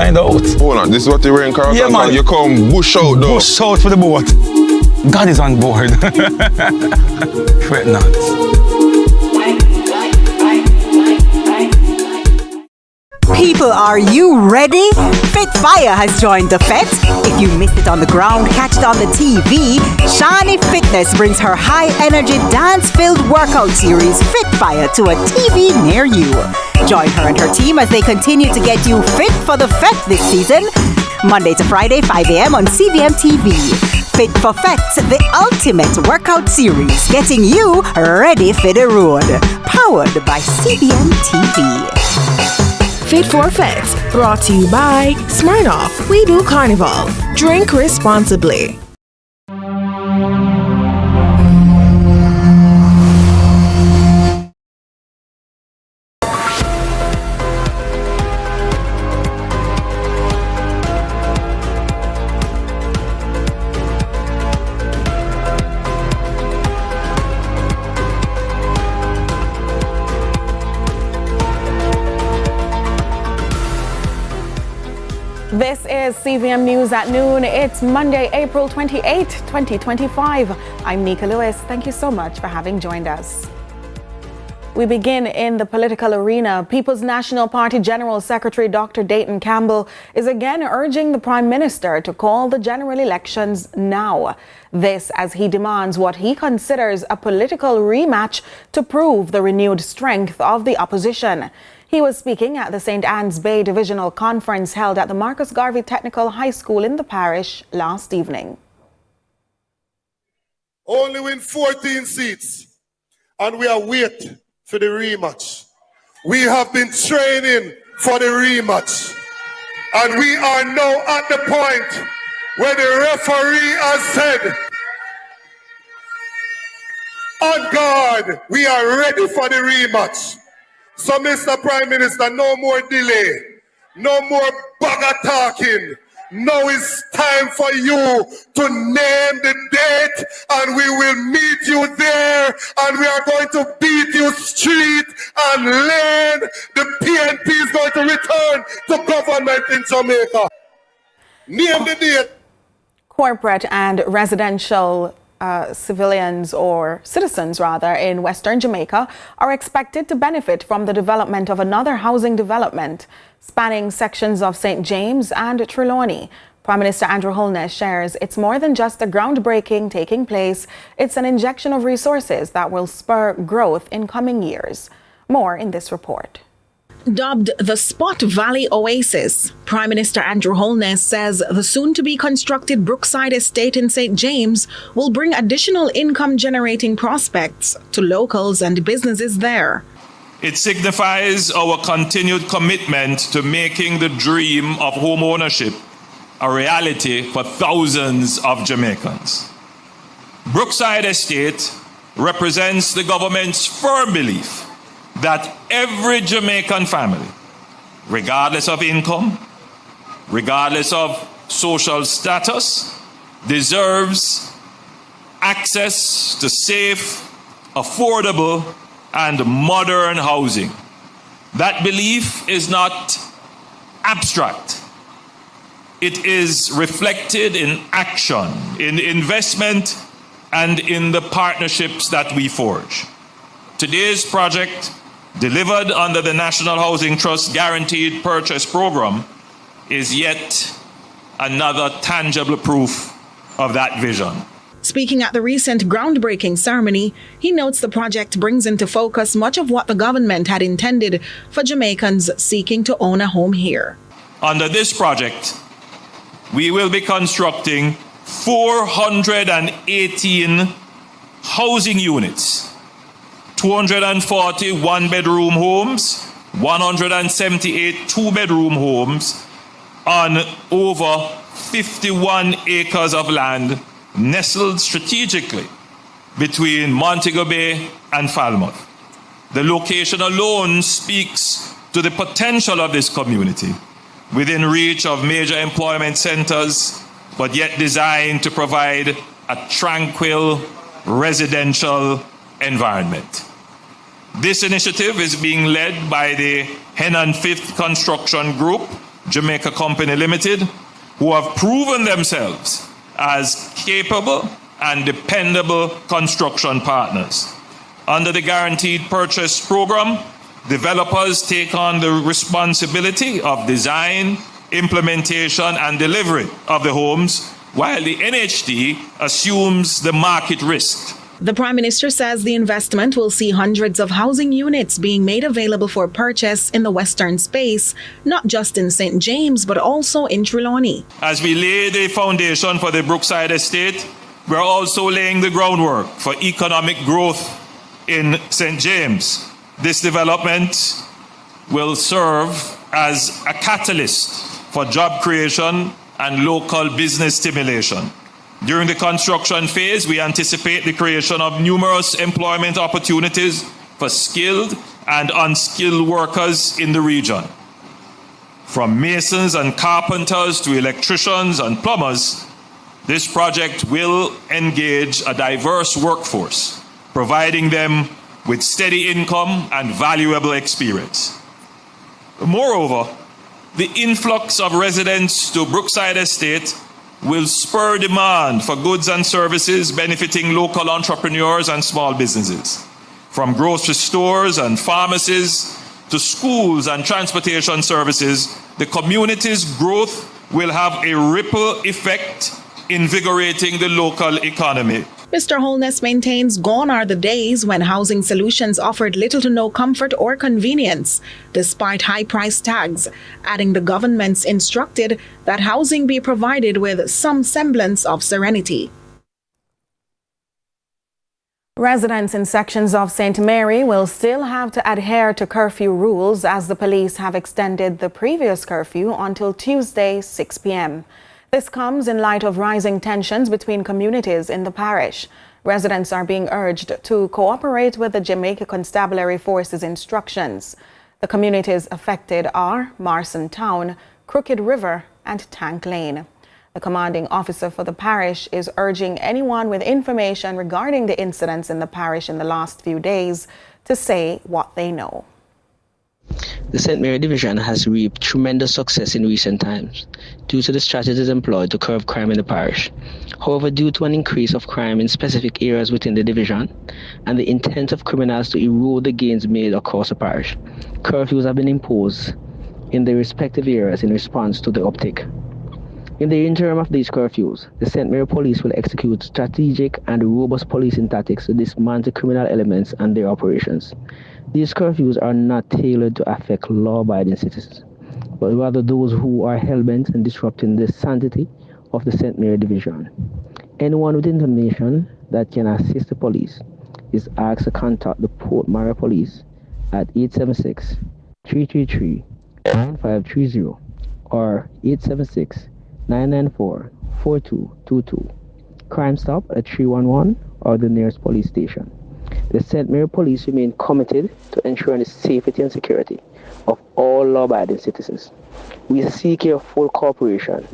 find out. Hold on, this is what you're wearing, Carlton? Yeah, man. You come bush out though. Bush out for the boat. God is on board. Fret not. People, are you ready? Fit Fire has joined the Fete. If you missed it on the ground, catch it on the TV. Shani Fitness brings her high-energy, dance-filled workout series, Fit Fire, to a TV near you. Join her and her team as they continue to get you fit for the Fete this season. Monday to Friday, 5 a.m. on CVM TV. Fit for Fete, the ultimate workout series, getting you ready for the road. Powered by CVM TV. Fit for Fete, brought to you by Smirnoff. We do Carnival. Drink responsibly. This is CVM News at noon. It's Monday, April 28, 2025. I'm Nika Lewis. Thank you so much for having joined us. We begin in the political arena. People's National Party General Secretary Dr. Dayton Campbell is again urging the Prime Minister to call the general elections now. This as he demands what he considers a political rematch to prove the renewed strength of the opposition. He was speaking at the St. Anne's Bay Divisional Conference held at the Marcus Garvey Technical High School in the parish last evening. Only win 14 seats, and we are waiting for the rematch. We have been training for the rematch, and we are now at the point where the referee has said, on guard, we are ready for the rematch. So, Mr. Prime Minister, no more delay, no more bugger talking. Now it's time for you to name the date, and we will meet you there, and we are going to beat you street and land. The PNP is going to return to government in Jamaica. Name the date. Corporate and residential civilians or citizens rather in Western Jamaica are expected to benefit from the development of another housing development spanning sections of St. James and Trelawny. Prime Minister Andrew Holness shares it's more than just a groundbreaking taking place. It's an injection of resources that will spur growth in coming years. More in this report. Dubbed the Spot Valley Oasis, Prime Minister Andrew Holness says the soon-to-be-constructed Brookside estate in St. James will bring additional income-generating prospects to locals and businesses there. It signifies our continued commitment to making the dream of home ownership a reality for thousands of Jamaicans. Brookside Estate represents the government's firm belief that every Jamaican family, regardless of income, regardless of social status, deserves access to safe, affordable, and modern housing. That belief is not abstract. It is reflected in action, in investment, and in the partnerships that we forge. Today's project, delivered under the National Housing Trust Guaranteed Purchase Program, is yet another tangible proof of that vision. Speaking at the recent groundbreaking ceremony, he notes the project brings into focus much of what the government had intended for Jamaicans seeking to own a home here. Under this project, we will be constructing 418 housing units, 240 one-bedroom homes, 178 two-bedroom homes on over 51 acres of land nestled strategically between Montego Bay and Falmouth. The location alone speaks to the potential of this community, within reach of major employment centers, but yet designed to provide a tranquil residential environment. This initiative is being led by the Hen and Fifth Construction Group Jamaica Company Limited, who have proven themselves as capable and dependable construction partners. Under the Guaranteed Purchase Program, developers take on the responsibility of design, implementation, and delivery of the homes, while the NHD assumes the market risk. The Prime Minister says the investment will see hundreds of housing units being made available for purchase in the Western Space, not just in St. James, but also in Trelawny. As we lay the foundation for the Brookside estate, we're also laying the groundwork for economic growth in St. James. This development will serve as a catalyst for job creation and local business stimulation. During the construction phase, we anticipate the creation of numerous employment opportunities for skilled and unskilled workers in the region. From masons and carpenters to electricians and plumbers, this project will engage a diverse workforce, providing them with steady income and valuable experience. Moreover, the influx of residents to Brookside Estate will spur demand for goods and services benefiting local entrepreneurs and small businesses. From grocery stores and pharmacies to schools and transportation services, the community's growth will have a ripple effect, invigorating the local economy. Mr. Holness maintains gone are the days when housing solutions offered little to no comfort or convenience, despite high price tags, adding the government's instructed that housing be provided with some semblance of serenity. Residents in sections of St. Mary will still have to adhere to curfew rules as the police have extended the previous curfew until Tuesday, 6 p.m. This comes in light of rising tensions between communities in the parish. Residents are being urged to cooperate with the Jamaica Constabulary Force's instructions. The communities affected are Marson Town, Crooked River, and Tank Lane. The commanding officer for the parish is urging anyone with information regarding the incidents in the parish in the last few days to say what they know. The St. Mary Division has reaped tremendous success in recent times due to the strategies employed to curb crime in the parish. However, due to an increase of crime in specific areas within the division and the intent of criminals to erode the gains made across the parish, curfews have been imposed in their respective areas in response to the uptick. In the interim of these curfews, the St. Mary Police will execute strategic and robust policing tactics to dismantle criminal elements and their operations. These curfews are not tailored to affect law-abiding citizens, but rather those who are hell-bent on disrupting the sanctity of the St. Mary Division. Anyone with information that can assist the police is asked to contact the Port Mara Police at 876-333-9530 or 876-994-4222. Crime Stop at 311 or the nearest police station. The St. Mary Police remain committed to ensuring the safety and security of all law-abiding citizens. We seek your full cooperation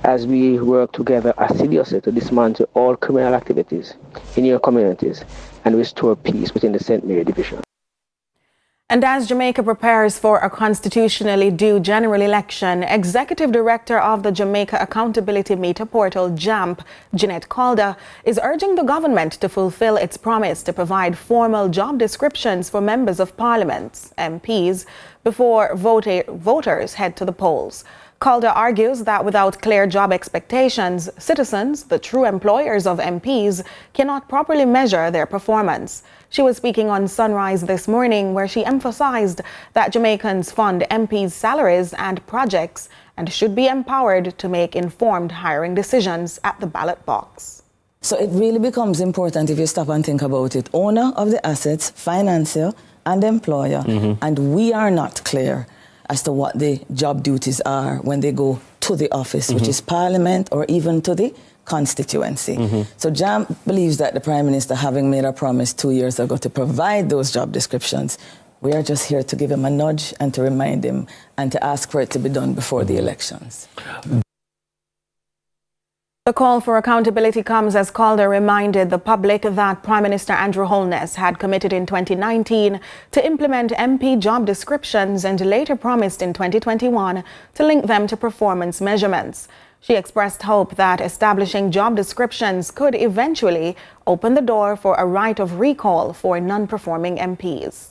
as we work together assiduously to dismantle all criminal activities in your communities and restore peace within the St. Mary Division. And as Jamaica prepares for a constitutionally due general election, Executive Director of the Jamaica Accountability Meter Portal, JAMP, Jeanette Calder, is urging the government to fulfill its promise to provide formal job descriptions for members of Parliament, MPs, before voters head to the polls. Calder argues that without clear job expectations, citizens, the true employers of MPs, cannot properly measure their performance. She was speaking on Sunrise this morning, where she emphasized that Jamaicans fund MPs' salaries and projects and should be empowered to make informed hiring decisions at the ballot box. So it really becomes important if you stop and think about it. Owner of the assets, financier, and employer, and we are not clear as to what the job duties are when they go to the office, which is Parliament or even to the constituency. So JAM believes that the Prime Minister, having made a promise 2 years ago to provide those job descriptions, we are just here to give him a nudge and to remind him and to ask for it to be done before the elections. The call for accountability comes as Calder reminded the public that Prime Minister Andrew Holness had committed in 2019 to implement MP job descriptions and later promised in 2021 to link them to performance measurements. She expressed hope that establishing job descriptions could eventually open the door for a right of recall for non-performing MPs.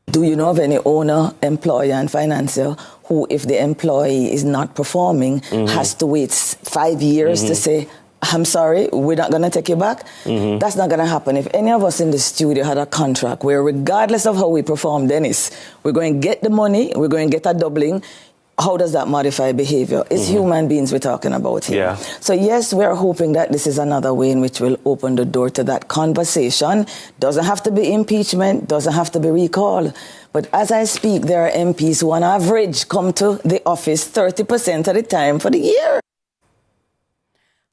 Do you know of any owner, employer and financier who, if the employee is not performing, has to wait 5 years to say, I'm sorry, we're not going to take you back? That's not going to happen. If any of us in the studio had a contract where regardless of how we perform, Dennis, we're going to get the money, we're going to get a doubling, how does that modify behavior? It's human beings we're talking about here. Yeah. So yes, we're hoping that this is another way in which we'll open the door to that conversation. Doesn't have to be impeachment, doesn't have to be recall. But as I speak, there are MPs who on average come to the office 30% of the time for the year.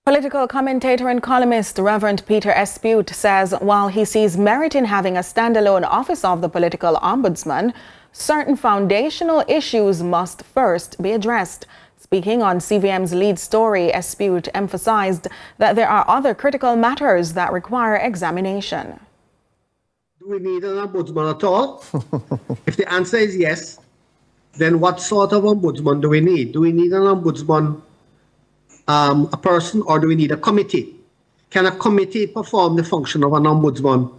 Political commentator and columnist Reverend Peter Espute says while he sees merit in having a standalone office of the political ombudsman, certain foundational issues must first be addressed. Speaking on CVM's lead story, Espute emphasized that there are other critical matters that require examination. Do we need an ombudsman at all? If the answer is yes, then what sort of ombudsman do we need? Do we need an ombudsman, a person, or do we need a committee? Can a committee perform the function of an ombudsman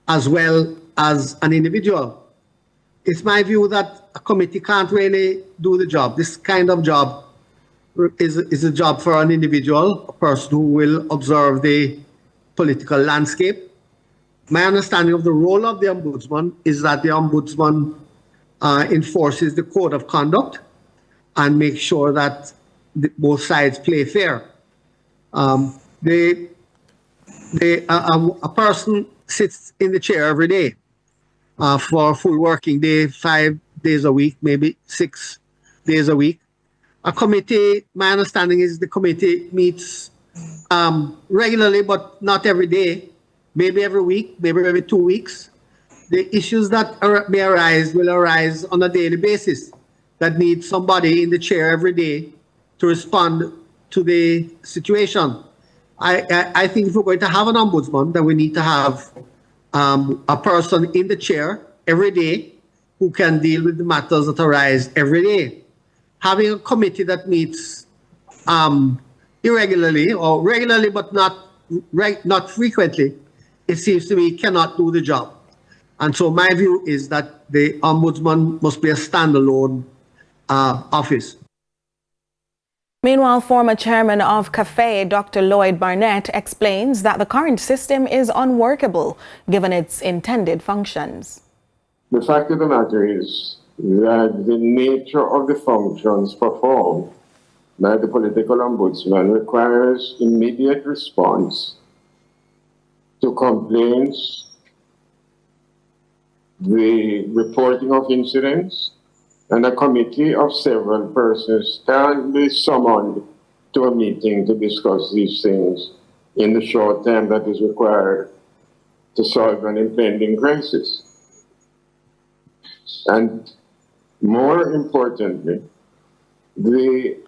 as well as an individual? It's my view that a committee can't really do the job. This kind of job is a job for an individual, a person who will observe the political landscape. My understanding of the role of the ombudsman is that the ombudsman enforces the code of conduct and makes sure that both sides play fair. A person sits in the chair every day for a full working day, 5 days a week, maybe 6 days a week. A committee, my understanding is the committee meets regularly, but not every day, maybe every week, maybe every 2 weeks. The issues that may arise will arise on a daily basis that need somebody in the chair every day to respond to the situation. I think if we're going to have an ombudsman, then we need to have a person in the chair every day who can deal with the matters that arise every day. Having a committee that meets irregularly or regularly but not frequently, it seems to me cannot do the job. And so my view is that the ombudsman must be a standalone office. Meanwhile, former chairman of CAFE, Dr. Lloyd Barnett, explains that the current system is unworkable given its intended functions. The fact of the matter is that the nature of the functions performed by the political ombudsman requires immediate response to complaints, the reporting of incidents, and a committee of several persons can be summoned to a meeting to discuss these things in the short time that is required to solve an impending crisis. And more importantly, the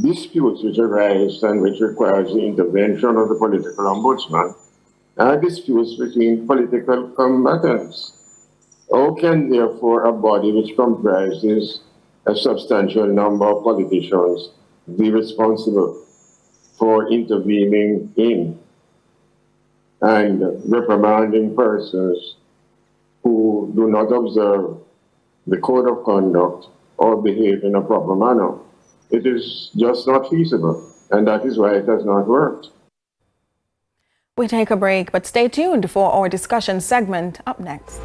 disputes which arise and which requires the intervention of the political ombudsman are disputes between political combatants. How can, therefore, a body which comprises a substantial number of politicians be responsible for intervening in and reprimanding persons who do not observe the code of conduct or behave in a proper manner? It is just not feasible, and that is why it has not worked. We take a break, but stay tuned for our discussion segment up next.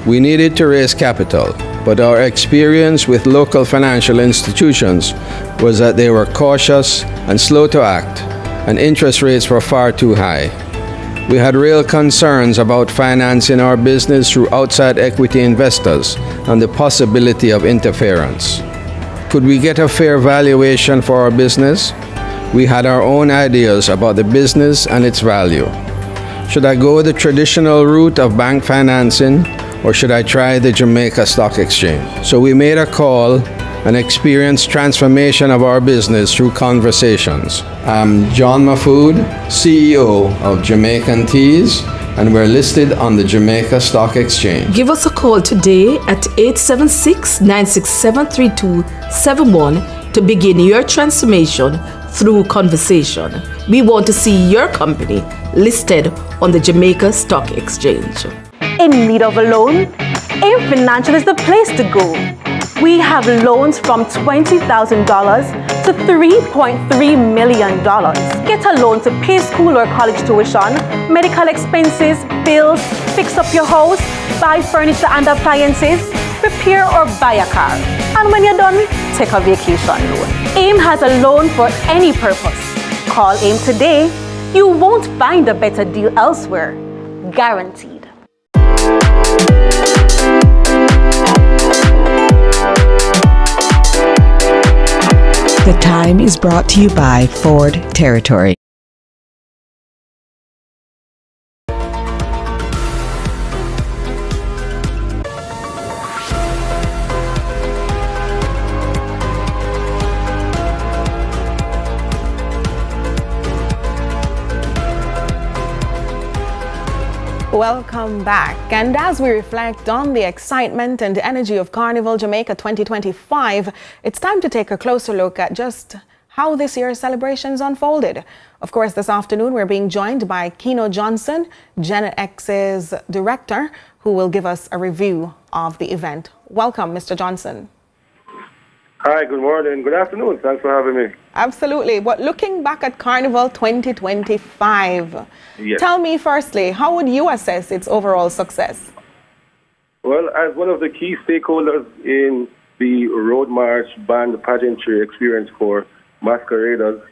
We needed to raise capital, but our experience with local financial institutions was that they were cautious and slow to act, and interest rates were far too high. We had real concerns about financing our business through outside equity investors and the possibility of interference. Could we get a fair valuation for our business? We had our own ideas about the business and its value. Should I go the traditional route of bank financing, or should I try the Jamaica Stock Exchange? So we made a call and experienced transformation of our business through conversations. I'm John Mahfood, CEO of Jamaican Tes, and we're listed on the Jamaica Stock Exchange. Give us a call today at 876-967-3271 to begin your transformation through conversation. We want to see your company listed on the Jamaica Stock Exchange. In need of a loan? AIM Financial is the place to go. We have loans from $20,000 to $3.3 million. Get a loan to pay school or college tuition, medical expenses, bills, fix up your house, buy furniture and appliances, repair or buy a car. And when you're done, take a vacation loan. AIM has a loan for any purpose. Call AIM today. You won't find a better deal elsewhere. Guaranteed. The Time is brought to you by Ford Territory. Welcome back. And as we reflect on the excitement and energy of Carnival Jamaica 2025, it's time to take a closer look at just how this year's celebrations unfolded. Of course, this afternoon we're being joined by Keno Johnson, Gen X's director, who will give us a review of the event. Welcome, Mr. Johnson. Hi, good morning, good afternoon. Thanks for having me. Absolutely. But looking back at Carnival 2025, yes. Tell me firstly, how would you assess its overall success? Well, as one of the key stakeholders in the road march, band, pageantry experience for masqueraders,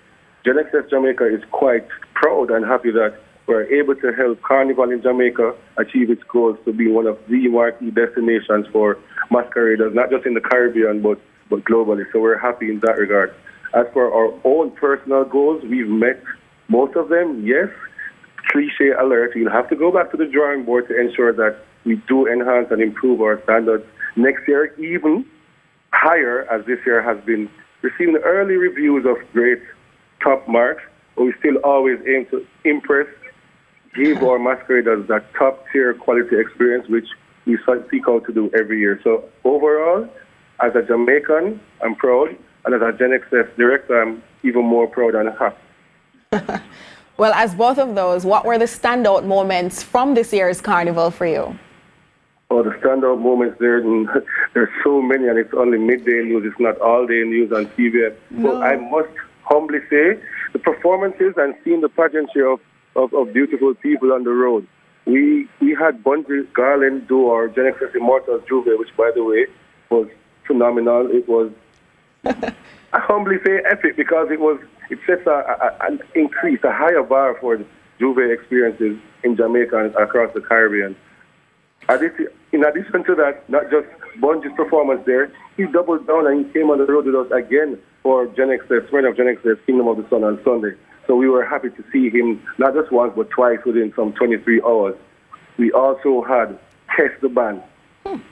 Gen X Jamaica is quite proud and happy that we're able to help Carnival in Jamaica achieve its goals to be one of the marquee destinations for masqueraders, not just in the Caribbean, but globally. So we're happy in that regard. As for our own personal goals, we've met most of them. Yes, cliche alert, you'll have to go back to the drawing board to ensure that we do enhance and improve our standards next year, even higher, as this year has been receiving early reviews of great top marks, but we still always aim to impress, give our masqueraders that top-tier quality experience, which we seek out to do every year. So overall, as a Jamaican, I'm proud, and as a Gen XS director, I'm even more proud and happy. Well, as both of those, what were the standout moments from this year's Carnival for you? Oh, the standout moments, there's so many, and it's only midday news. It's not all-day news on CVM. No. But I must humbly say, the performances and seeing the pageantry of beautiful people on the road. We had Bungie Garland do our Gen XS Immortals Juve, which, by the way, was phenomenal. It was, I humbly say, epic, because it sets an increase, a higher bar for the Juve experiences in Jamaica and across the Caribbean. In addition to that, not just Bungie's performance there, he doubled down and he came on the road with us again for Gen XS, Friend of Gen XS, Kingdom of the Sun on Sunday. So we were happy to see him not just once, but twice within some 23 hours. We also had Test the Band.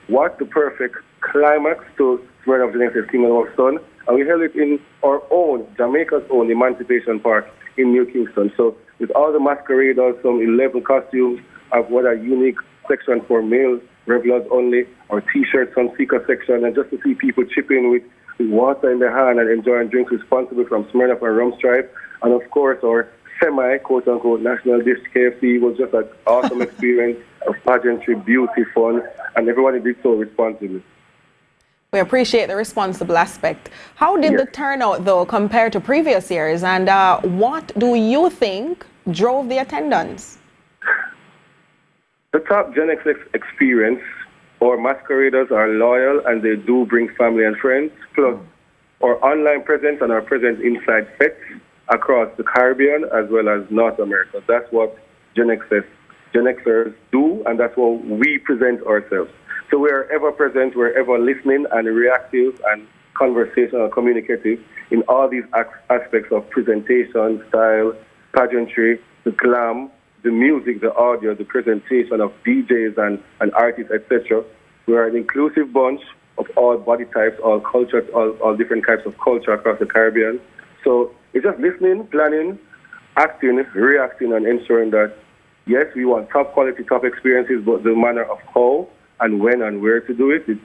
What the perfect climax to Friend of Gen XS, Kingdom of the Sun. And we held it in our own, Jamaica's own Emancipation Park in New Kingston. So with all the masqueraders, some 11 costumes, of what a unique section for male revelers only, our T-shirts on Seeker section, and just to see people chip in with water in their hand and enjoying drinks responsibly from Smirnoff and Rum Stripe. And of course, our semi-quote-unquote national dish KFC was just an awesome experience of pageantry, beauty, fun, and everybody did so responsibly. We appreciate the responsible aspect. How did the turnout, though, compare to previous years? And what do you think drove the attendance? The top Gen X experience, our masqueraders are loyal and they do bring family and friends. Plus, our online presence and our presence inside FETs across the Caribbean as well as North America. That's what Gen Xers do, and that's how we present ourselves. So we are ever present, we're ever listening and reactive and conversational, communicative in all these aspects of presentation, style, pageantry, the glam, the music, the audio, the presentation of DJs and artists, etc. We are an inclusive bunch of all body types, all cultures, all different types of culture across the Caribbean. So it's just listening, planning, acting, reacting, and ensuring that, yes, we want top quality, top experiences, but the manner of how and when and where to do it, it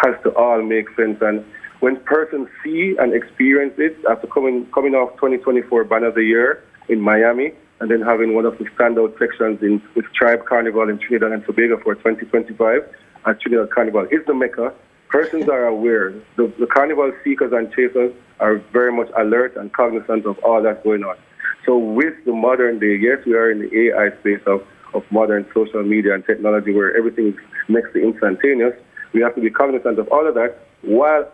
has to all make sense. And when persons see and experience it, after coming off 2024 Banner of the Year in Miami, and then having one of the standout sections with Tribe Carnival in Trinidad and Tobago for 2025, and Trinidad Carnival is the Mecca, persons are aware. The carnival seekers and chasers are very much alert and cognizant of all that's going on. So with the modern day, yes, we are in the AI space of modern social media and technology where everything is next to instantaneous. We have to be cognizant of all of that while